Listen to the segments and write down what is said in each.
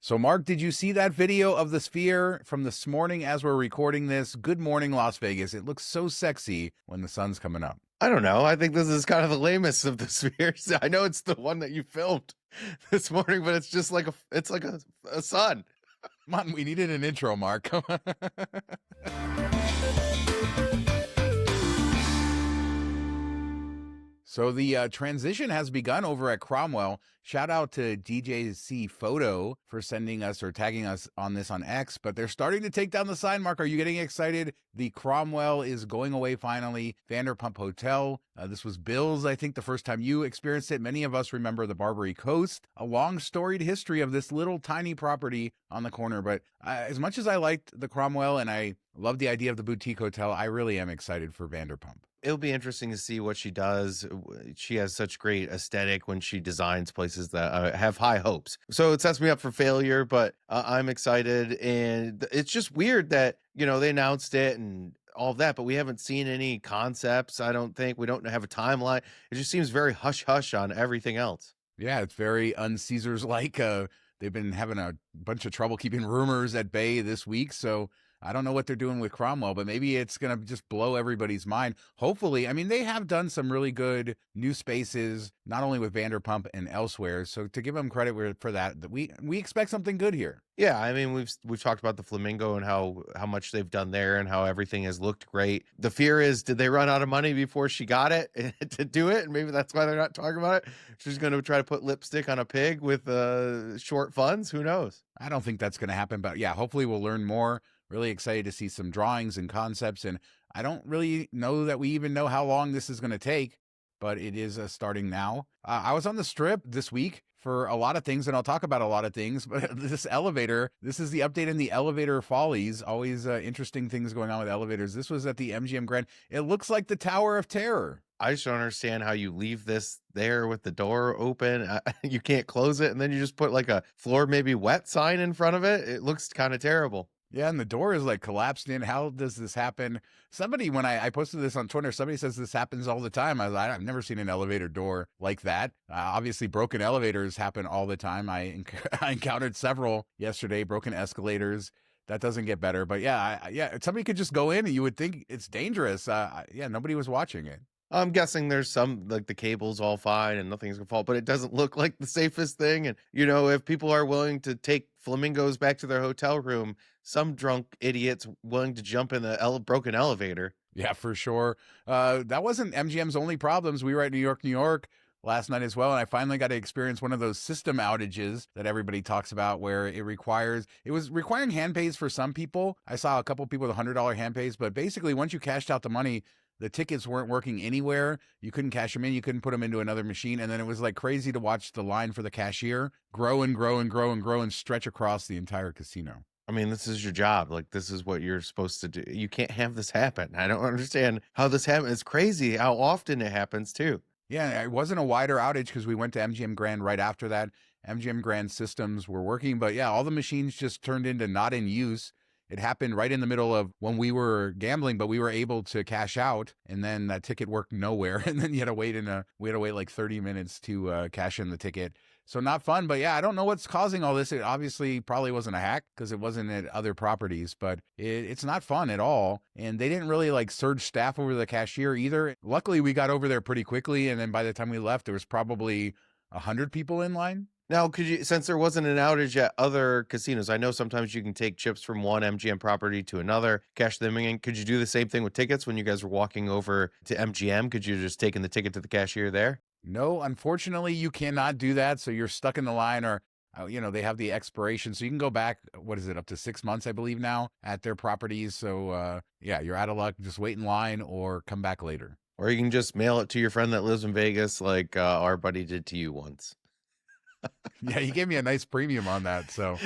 So, Mark, did you see that video of the Sphere from this morning as we're recording this? Good morning, Las Vegas. It looks so sexy when the sun's coming up. I don't know. I think this is kind of the lamest of the spheres. I know it's the one that you filmed this morning, but it's just like a sun. Come on, we needed an intro, Mark. Come on. So the transition has begun over at Cromwell. Shout out to DJC Photo for sending us or tagging us on this on X, but they're starting to take down the sign, Mark. Are you getting excited? The Cromwell is going away finally. Vanderpump Hotel. This was Bill's, I think, the first time you experienced it. Many of us remember the Barbary Coast, a long storied history of this little tiny property on the corner. But as much as I liked the Cromwell and I love the idea of the boutique hotel, I really am excited for Vanderpump. It'll be interesting to see what she does. She has such great aesthetic when she designs places that have high hopes. So it sets me up for failure, but I'm excited. And it's just weird that, they announced it and all of that, but we haven't seen any concepts. I don't think we don't have a timeline. It just seems very hush hush on everything else. Yeah, it's very un-Caesars like. They've been having a bunch of trouble keeping rumors at bay this week. So I don't know what they're doing with Cromwell, but maybe it's going to just blow everybody's mind. Hopefully, I mean, they have done some really good new spaces, not only with Vanderpump and elsewhere. So to give them credit for that, we expect something good here. Yeah, I mean, we've talked about the Flamingo and how much they've done there and how everything has looked great. The fear is, did they run out of money before she got it to do it? And maybe that's why they're not talking about it. She's going to try to put lipstick on a pig with short funds. Who knows? I don't think that's going to happen, but yeah, hopefully we'll learn more. Really excited to see some drawings and concepts, and I don't really know that we even know how long this is going to take, but it is starting now. I was on the Strip this week for a lot of things, and I'll talk about a lot of things, but this elevator, this is the update in the elevator follies. Always interesting things going on with elevators. This was at the MGM Grand. It looks like the Tower of Terror. I just don't understand how you leave this there with the door open. You can't close it, and then you just put like a floor maybe wet sign in front of it. It looks kind of terrible. Yeah, and the door is like collapsed in. How does this happen? Somebody, when I posted this on Twitter, somebody says this happens all the time. I was like, I've never seen an elevator door like that. Obviously, broken elevators happen all the time. I encountered several yesterday, broken escalators. That doesn't get better. But yeah, somebody could just go in and you would think it's dangerous. Yeah, nobody was watching it. I'm guessing there's some, like the cable's all fine and nothing's gonna fall, but it doesn't look like the safest thing. And, if people are willing to take flamingos back to their hotel room, some drunk idiot's willing to jump in the broken elevator. Yeah, for sure. That wasn't MGM's only problems. We were at New York last night as well, and I finally got to experience one of those system outages that everybody talks about where it was requiring hand pays for some people. I saw a couple people with $100 hand pays, but basically once you cashed out the money, the tickets weren't working anywhere. You couldn't cash them in. You couldn't put them into another machine. And then it was like crazy to watch the line for the cashier grow and grow and grow and grow and stretch across the entire casino. I mean, this is your job. Like, this is what you're supposed to do. You can't have this happen. I don't understand how this happens. It's crazy how often it happens, too. Yeah, it wasn't a wider outage because we went to MGM Grand right after that. MGM Grand systems were working, but yeah, all the machines just turned into not in use. It happened right in the middle of when we were gambling, but we were able to cash out, and then that ticket worked nowhere. And then we had to wait like 30 minutes to cash in the ticket. So not fun, but yeah, I don't know what's causing all this. It obviously probably wasn't a hack because it wasn't at other properties, but it's not fun at all. And they didn't really like surge staff over the cashier either. Luckily, we got over there pretty quickly. And then by the time we left, there was probably 100 people in line. Now, since there wasn't an outage at other casinos, I know sometimes you can take chips from one MGM property to another, cash them in. Could you do the same thing with tickets when you guys were walking over to MGM? Could you just taken the ticket to the cashier there? No, unfortunately, you cannot do that. So you're stuck in the line, or they have the expiration. So you can go back, what is it, up to 6 months, I believe now, at their properties. So yeah, you're out of luck. Just wait in line or come back later. Or you can just mail it to your friend that lives in Vegas like our buddy did to you once. Yeah, he gave me a nice premium on that, so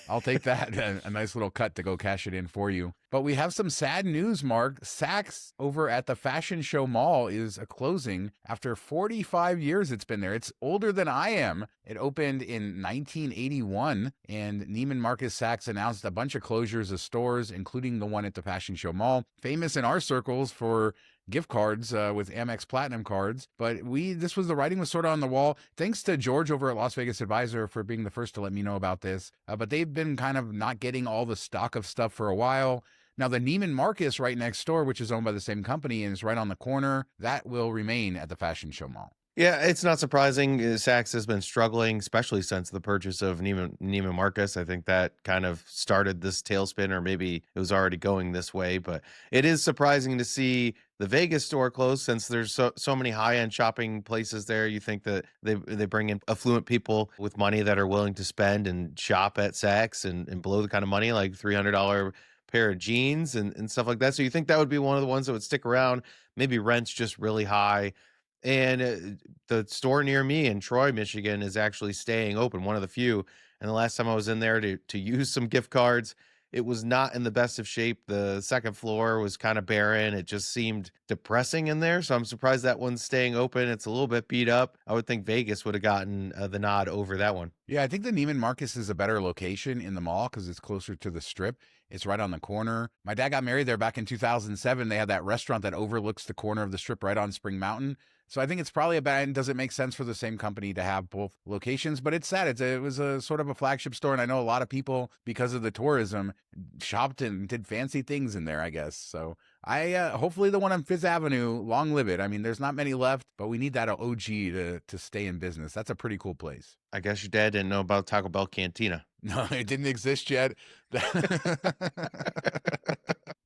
I'll take that. A nice little cut to go cash it in for you. But we have some sad news, Mark. Saks over at the Fashion Show Mall is closing after 45 years it's been there. It's older than I am. It opened in 1981, and Neiman Marcus Saks announced a bunch of closures of stores, including the one at the Fashion Show Mall. Famous in our circles for gift cards with Amex Platinum cards. But the writing was sort of on the wall. Thanks to George over at Las Vegas Advisor for being the first to let me know about this. But they've been kind of not getting all the stock of stuff for a while. Now, the Neiman Marcus right next door, which is owned by the same company and is right on the corner, that will remain at the Fashion Show Mall. Yeah, it's not surprising. Saks has been struggling, especially since the purchase of Neiman Marcus. I think that kind of started this tailspin, or maybe it was already going this way. But it is surprising to see the Vegas store close, since there's so many high-end shopping places there. You think that they bring in affluent people with money that are willing to spend and shop at Saks and blow the kind of money, like $300 pair of jeans and stuff like that. So you think that would be one of the ones that would stick around. Maybe rent's just really high. And the store near me in Troy, Michigan, is actually staying open, one of the few. And the last time I was in there to use some gift cards, it was not in the best of shape. The second floor was kind of barren. It just seemed depressing in there. So I'm surprised that one's staying open. It's a little bit beat up. I would think Vegas would have gotten the nod over that one. Yeah, I think the Neiman Marcus is a better location in the mall because it's closer to the strip. It's right on the corner. My dad got married there back in 2007. They had that restaurant that overlooks the corner of the strip right on Spring Mountain. So I think it's probably doesn't make sense for the same company to have both locations, but it's sad. It was a sort of a flagship store, and I know a lot of people, because of the tourism, shopped and did fancy things in there, I guess. So hopefully the one on Fifth Avenue, long live it. I mean, there's not many left, but we need that OG to stay in business. That's a pretty cool place. I guess your dad didn't know about Taco Bell Cantina. No, it didn't exist yet.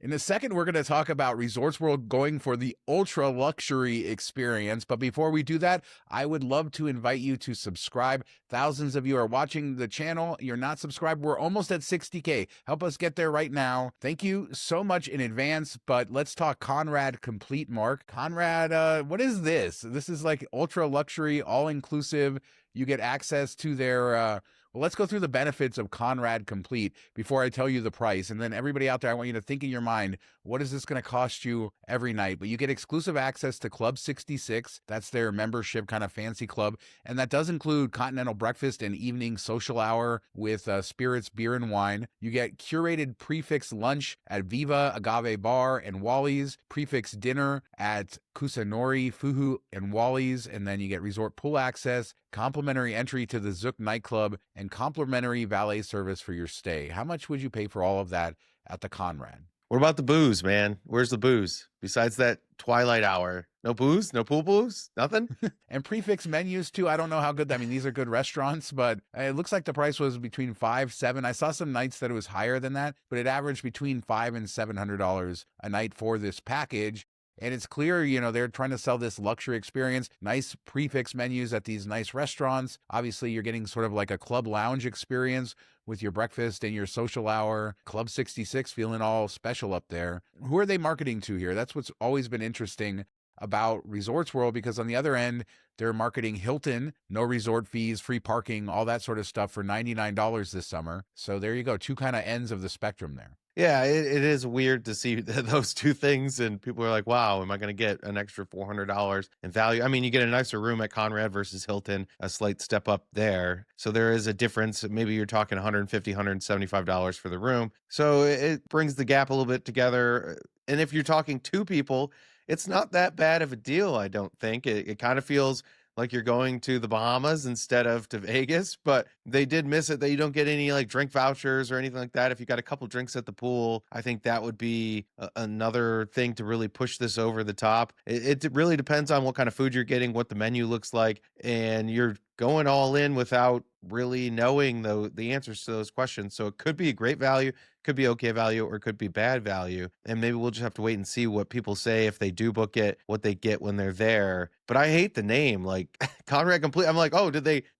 In a second, we're going to talk about Resorts World going for the ultra luxury experience. But before we do that, I would love to invite you to subscribe. Thousands of you are watching the channel. You're not subscribed. We're almost at 60K. Help us get there right now. Thank you so much in advance. But let's talk Conrad Complete, Mark. Conrad, what is this? This is like ultra luxury, all inclusive. You get access to their well, let's go through the benefits of Conrad Complete before I tell you the price. And then everybody out there, I want you to think in your mind, what is this going to cost you every night? But you get exclusive access to Club 66. That's their membership kind of fancy club. And that does include continental breakfast and evening social hour with spirits, beer, and wine. You get curated prefix lunch at Viva, Agave Bar, and Wally's. Prefix dinner at Kusanori, Fuhu, and Wally's. And then you get resort pool access, complimentary entry to the Zook nightclub, and complimentary valet service for your stay. How much would you pay for all of that at the Conrad? What about the booze, man? Where's the booze? Besides that twilight hour, no booze, no pool booze, nothing? And prefix menus too. I don't know how good, I mean, these are good restaurants, but it looks like the price was between $500, $700. I saw some nights that it was higher than that, but it averaged between $500 and $700 a night for this package. And it's clear, they're trying to sell this luxury experience, nice prefix menus at these nice restaurants. Obviously, you're getting sort of like a club lounge experience with your breakfast and your social hour. Club 66 feeling all special up there. Who are they marketing to here? That's what's always been interesting about Resorts World, because on the other end, they're marketing Hilton, no resort fees, free parking, all that sort of stuff for $99 this summer. So there you go, two kind of ends of the spectrum there. Yeah, it is weird to see those two things, and people are like, wow, am I going to get an extra $400 in value? I mean, you get a nicer room at Conrad versus Hilton, a slight step up there. So there is a difference. Maybe you're talking $150, $175 for the room. So it brings the gap a little bit together. And if you're talking two people, it's not that bad of a deal, I don't think. It kind of feels like you're going to the Bahamas instead of to Vegas, but they did miss it that you don't get any like drink vouchers or anything like that. If you got a couple drinks at the pool, I think that would be another thing to really push this over the top. It really depends on what kind of food you're getting, what the menu looks like, and you're going all in without really knowing the answers to those questions. So it could be a great value, could be okay value, or could be bad value. And maybe we'll just have to wait and see what people say if they do book it, what they get when they're there. But I hate the name, like Conrad Complete. I'm like, oh,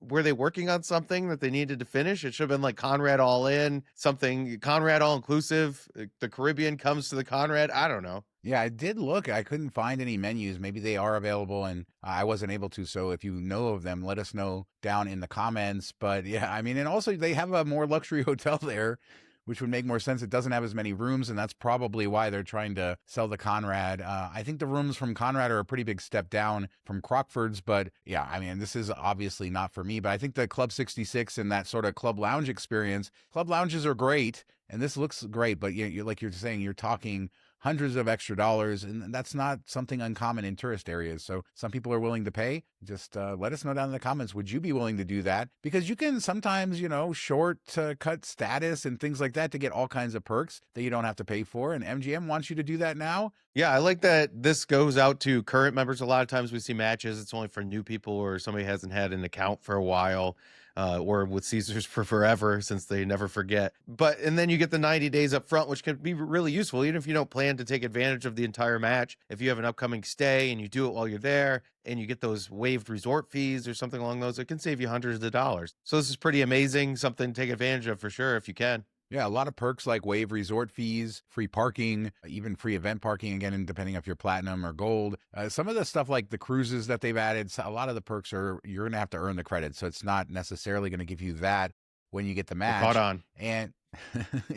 were they working on something that they needed to finish? It should have been like Conrad All In, something Conrad All Inclusive. The Caribbean comes to the Conrad. I don't know. Yeah, I did look. I couldn't find any menus. Maybe they are available and I wasn't able to. So if you know of them, let us know down in the comments. But yeah, I mean, and also they have a more luxury hotel there which would make more sense. It doesn't have as many rooms, and that's probably why they're trying to sell the Conrad. I think the rooms from Conrad are a pretty big step down from Crockford's, but yeah, I mean, this is obviously not for me, but I think the Club 66 and that sort of club lounge experience, club lounges are great, and this looks great, but like you're saying, you're talking hundreds of extra dollars, and that's not something uncommon in tourist areas. So some people are willing to pay. Just let us know down in the comments, would you be willing to do that? Because you can sometimes, short cut status and things like that to get all kinds of perks that you don't have to pay for, and MGM wants you to do that now. Yeah, I like that this goes out to current members. A lot of times we see matches, it's only for new people or somebody hasn't had an account for a while. Or with Caesars for forever, since they never forget. And then you get the 90 days up front, which can be really useful, even if you don't plan to take advantage of the entire match. If you have an upcoming stay and you do it while you're there, and you get those waived resort fees or something along those, it can save you hundreds of dollars. So this is pretty amazing, something to take advantage of for sure if you can. Yeah, a lot of perks like waive resort fees, free parking, even free event parking, again, and depending if you're platinum or gold. Some of the stuff like the cruises that they've added, a lot of the perks are, you're going to have to earn the credit. So it's not necessarily going to give you that when you get the match. Caught on. And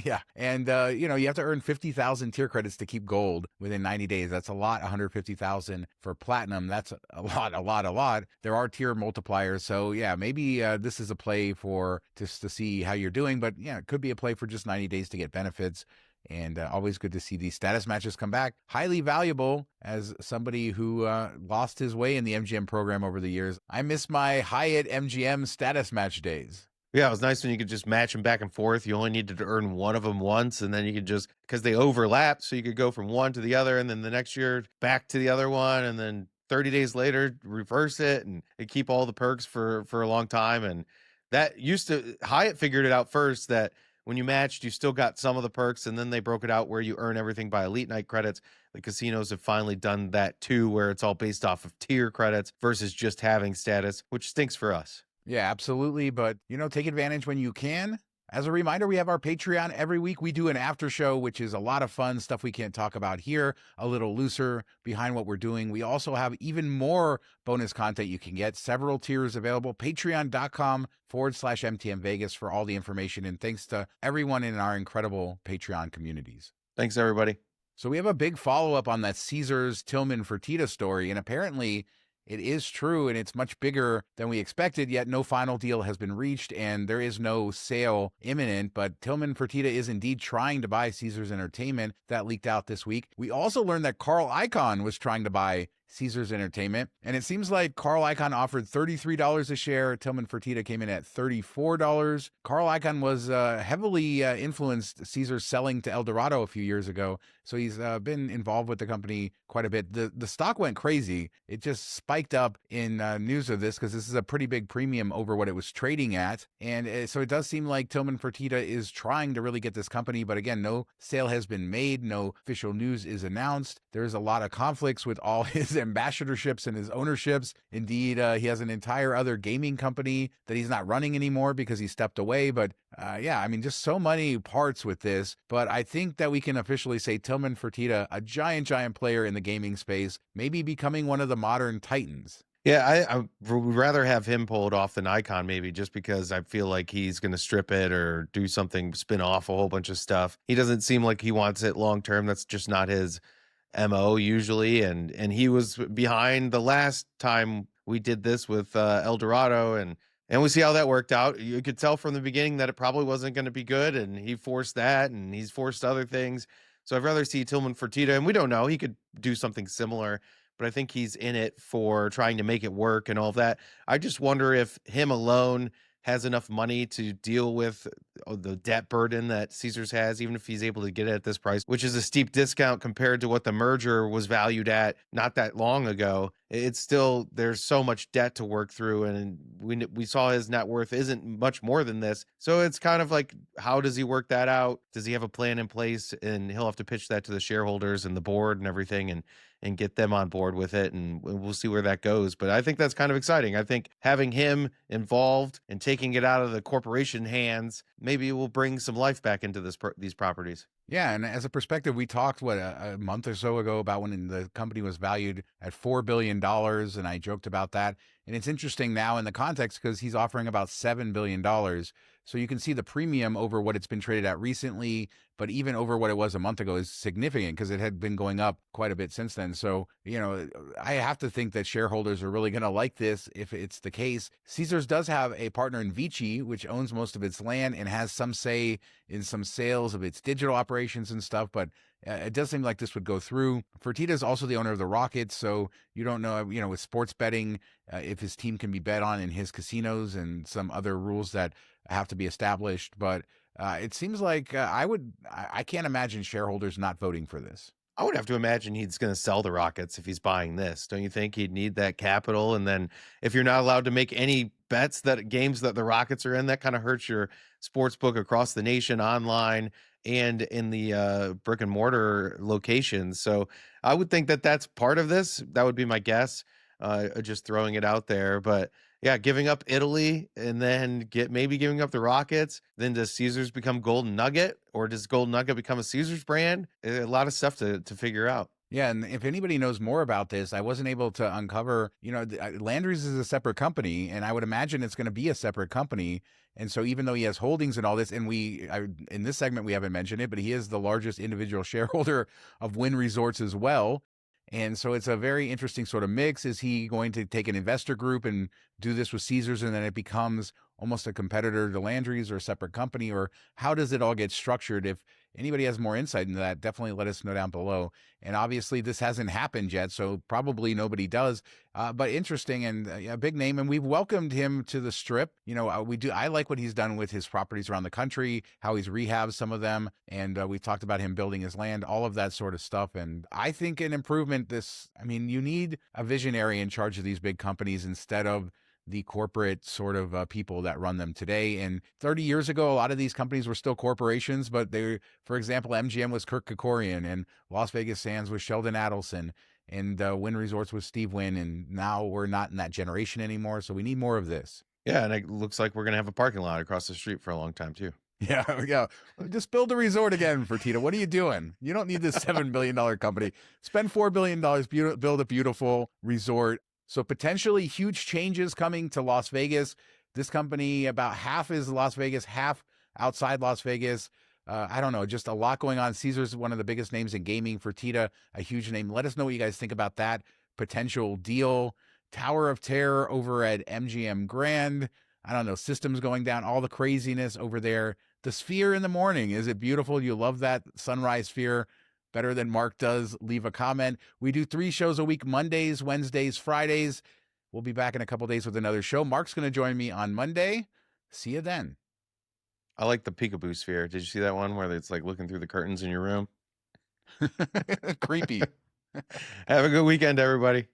yeah. And, you have to earn 50,000 tier credits to keep gold within 90 days. That's a lot. 150,000 for platinum. That's a lot. There are tier multipliers. So yeah, maybe this is a play for just to see how you're doing, but yeah, it could be a play for just 90 days to get benefits. And always good to see these status matches come back. Highly valuable as somebody who lost his way in the MGM program over the years. I miss my Hyatt MGM status match days. Yeah, it was nice when you could just match them back and forth. You only needed to earn one of them once, and then you could just, because they overlap, so you could go from one to the other, and then the next year back to the other one, and then 30 days later reverse it, and keep all the perks for a long time. And that Hyatt figured it out first, that when you matched, you still got some of the perks, and then they broke it out where you earn everything by elite night credits. The casinos have finally done that too, where it's all based off of tier credits versus just having status, which stinks for us. Yeah, absolutely. But, take advantage when you can. As a reminder, we have our Patreon. Every week we do an after show, which is a lot of fun stuff we can't talk about here, a little looser behind what we're doing. We also have even more bonus content you can get, several tiers available. Patreon.com/MTM Vegas for all the information. And thanks to everyone in our incredible Patreon communities. Thanks, everybody. So we have a big follow-up on that Caesars Tillman Fertitta story. And apparently it is true, and it's much bigger than we expected, yet no final deal has been reached, and there is no sale imminent, but Tillman Fertitta is indeed trying to buy Caesars Entertainment. That leaked out this week. We also learned that Carl Icahn was trying to buy Caesars Entertainment, and it seems like Carl Icahn offered $33 a share. Tillman Fertitta came in at $34. Carl Icahn was heavily influenced Caesars selling to El Dorado a few years ago, so he's been involved with the company quite a bit. The stock went crazy. It just spiked up in news of this because this is a pretty big premium over what it was trading at, and so it does seem like Tillman Fertitta is trying to really get this company, but again, no sale has been made, no official news is announced. There's a lot of conflicts with all his ambassadorships and his ownerships. Indeed, he has an entire other gaming company that he's not running anymore because he stepped away. But yeah, I mean, just so many parts with this. But I think that we can officially say Tillman Fertitta, a giant player in the gaming space, maybe becoming one of the modern titans. Yeah, I would rather have him pulled off than Icahn, maybe, just because I feel like he's going to strip it or do something, spin off a whole bunch of stuff. He doesn't seem like he wants it long term. That's just not his MO usually, and he was behind the last time we did this with El Dorado, and we see how that worked out. You could tell from the beginning that it probably wasn't going to be good, and he forced that, and he's forced other things. So I'd rather see Tillman Fertitta, and we don't know, he could do something similar, but I think he's in it for trying to make it work and all of that. I just wonder if him alone has enough money to deal with the debt burden that Caesars has, even if he's able to get it at this price, which is a steep discount compared to what the merger was valued at not that long ago. It's still, there's so much debt to work through, and we saw his net worth isn't much more than this. So it's kind of like, how does he work that out? Does he have a plan in place? And he'll have to pitch that to the shareholders and the board and everything, and get them on board with it, and we'll see where that goes. But I think that's kind of exciting. I think having him involved and taking it out of the corporation hands, maybe it will bring some life back into these properties. Yeah, and as a perspective, we talked, a month or so ago about when the company was valued at $4 billion, and I joked about that. And it's interesting now in the context because he's offering about $7 billion. So you can see the premium over what it's been traded at recently, but even over what it was a month ago is significant because it had been going up quite a bit since then. So, I have to think that shareholders are really going to like this if it's the case. Caesars does have a partner in Vici, which owns most of its land and has some say in some sales of its digital operations and stuff, but it does seem like this would go through. Fertitta is also the owner of the Rockets, so you don't know, with sports betting, if his team can be bet on in his casinos and some other rules that have to be established. But it seems like I can't imagine shareholders not voting for this. I would have to imagine he's going to sell the Rockets if he's buying this. Don't you think he'd need that capital? And then if you're not allowed to make any bets that games that the Rockets are in, that kind of hurts your sports book across the nation, online and in the brick and mortar locations. So I would think that that's part of this. That would be my guess. Just throwing it out there. But yeah, giving up Italy and then maybe giving up the Rockets. Then does Caesars become Golden Nugget, or does Golden Nugget become a Caesars brand? A lot of stuff to figure out. Yeah, and if anybody knows more about this, I wasn't able to uncover, Landry's is a separate company, and I would imagine it's going to be a separate company. And so even though he has holdings and all this, and in this segment, we haven't mentioned it, but he is the largest individual shareholder of Wynn Resorts as well. And so it's a very interesting sort of mix. Is he going to take an investor group and do this with Caesars, and then it becomes almost a competitor to Landry's or a separate company? Or how does it all get structured? If anybody has more insight into that, definitely let us know down below. And obviously this hasn't happened yet, so probably nobody does. But interesting, and a big name, and we've welcomed him to the Strip. I like what he's done with his properties around the country, how he's rehabbed some of them, and we've talked about him building his land, all of that sort of stuff. And I think an improvement. You need a visionary in charge of these big companies instead of the corporate sort of people that run them today. And 30 years ago, a lot of these companies were still corporations, but for example, MGM was Kirk Kerkorian, and Las Vegas Sands was Sheldon Adelson, and Wynn Resorts was Steve Wynn. And now we're not in that generation anymore. So we need more of this. Yeah. And it looks like we're going to have a parking lot across the street for a long time too. Yeah. Just build a resort again, Fertitta. What are you doing? You don't need this $7 billion company. Spend $4 billion, build a beautiful resort. So potentially huge changes coming to Las Vegas. This company, about half is Las Vegas, half outside Las Vegas. I don't know, just a lot going on. Caesars is one of the biggest names in gaming. Fertitta, a huge name. Let us know what you guys think about that potential deal. Tower of Terror over at MGM Grand. I don't know, systems going down, all the craziness over there. The Sphere in the morning. Is it beautiful? You love that sunrise sphere better than Mark does? Leave a comment. We do 3 shows a week, Mondays, Wednesdays, Fridays. We'll be back in a couple days with another show. Mark's going to join me on Monday. See you then. I like the peekaboo sphere. Did you see that one where it's like looking through the curtains in your room? Creepy. Have a good weekend, everybody.